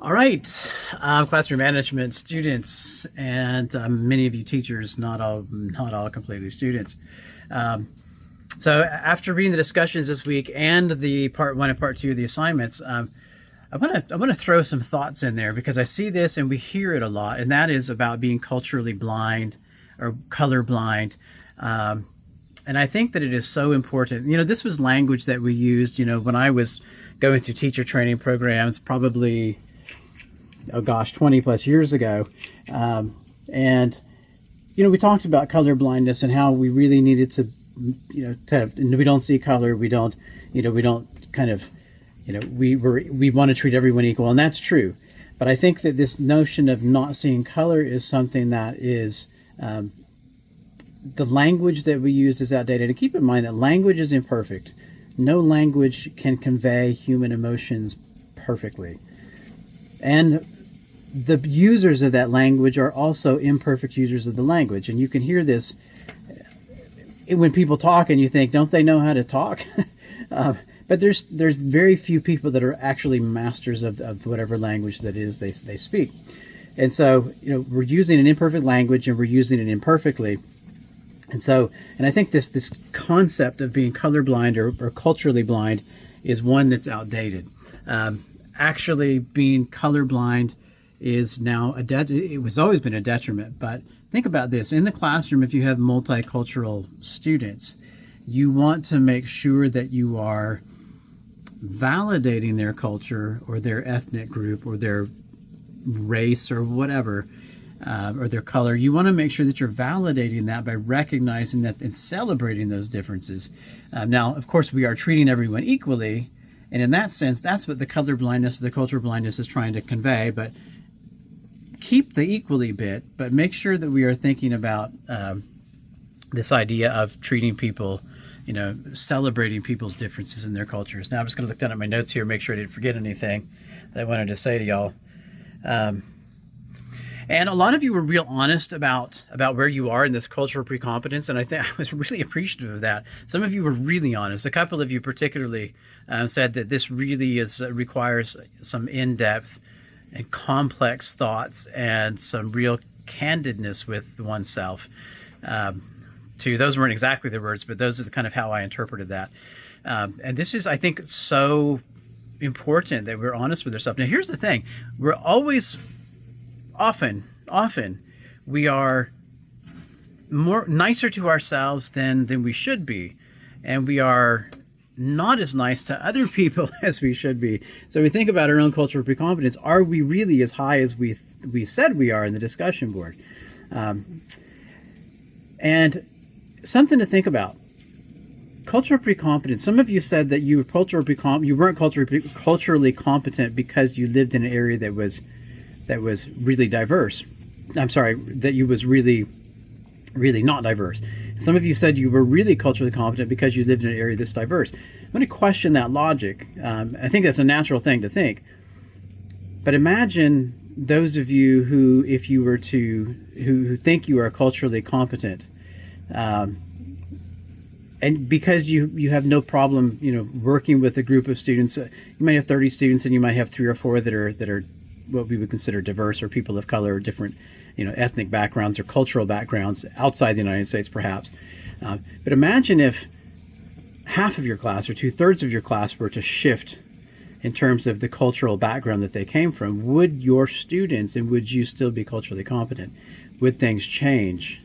All right, classroom management students, and many of you teachers, not all completely students. Um, so after reading the discussions this week and the part one and part two of the assignments, I want to throw some thoughts in there because I see this and we hear it a lot, and that is about being culturally blind or colorblind. And I think that it is so important. This was language that we used, when I was going through teacher training programs, probably, 20 plus years ago. And we talked about color blindness and how we really needed to, we don't see color. We don't kind of, we want to treat everyone equal. And that's true. But I think that this notion of not seeing color is something that is, the language that we use is outdated. And keep in mind that language is imperfect. No language can convey human emotions perfectly. And the users of that language are also imperfect users of the language. And you can hear this when people talk and you think, don't they know how to talk? But there's very few people that are actually masters of whatever language that is they speak. And so, we're using an imperfect language and we're using it imperfectly. And I think this concept of being colorblind or culturally blind is one that's outdated. Actually, being colorblind is now it was always been a detriment. But think about this: in the classroom, if you have multicultural students, you want to make sure that you are validating their culture or their ethnic group or their race or whatever. Or their color. You want to make sure that you're validating that by recognizing that and celebrating those differences. Now, of course, we are treating everyone equally, and in that sense, that's what the color blindness, the cultural blindness is trying to convey. But keep the equally bit, but make sure that we are thinking about this idea of treating people, celebrating people's differences in their cultures. Now, I'm just going to look down at my notes here, make sure I didn't forget anything that I wanted to say to y'all. And a lot of you were real honest about where you are in this cultural precompetence, and I think I was really appreciative of that. Some of you were really honest. A couple of you particularly said that this really requires some in-depth and complex thoughts and some real candidness with oneself. Those weren't exactly the words, but those are kind of how I interpreted that. And this is, I think, so important that we're honest with ourselves. Now, here's the thing: we're always often we are nicer to ourselves than we should be, and we are not as nice to other people as we should be. So we think about our own cultural precompetence. Are we really as high as we said we are in the discussion board? And something to think about. Cultural precompetence. Some of you said that you weren't culturally competent because you lived in an area that was really diverse. I'm sorry, that you was really, really not diverse. Some of you said you were really culturally competent because you lived in an area that's diverse. I'm going to question that logic. I think that's a natural thing to think. But imagine those of you who, if you were to, who think you are culturally competent, and because you have no problem, working with a group of students, you might have 30 students and you might have 3 or 4 that are what we would consider diverse, or people of color, or different, ethnic backgrounds or cultural backgrounds outside the United States, perhaps. But imagine if half of your class or 2/3 of your class were to shift in terms of the cultural background that they came from. Would your students, and would you still be culturally competent? Would things change?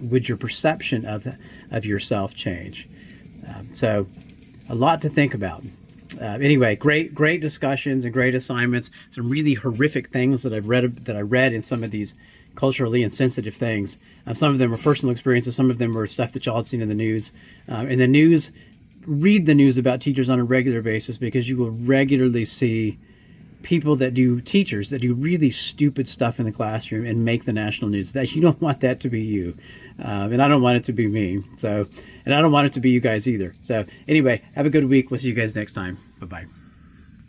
Would your perception of yourself change? So a lot to think about. Anyway, great discussions and great assignments. Some really horrific things that I read in some of these culturally insensitive things. Some of them were personal experiences. Some of them were stuff that y'all had seen in the news. In the news, read the news about teachers on a regular basis, because you will regularly see teachers that do really stupid stuff in the classroom and make the national news. That you don't want that to be you, and I don't want it to be me. And I don't want it to be you guys either. So anyway, have a good week. We'll see you guys next time. Bye-bye.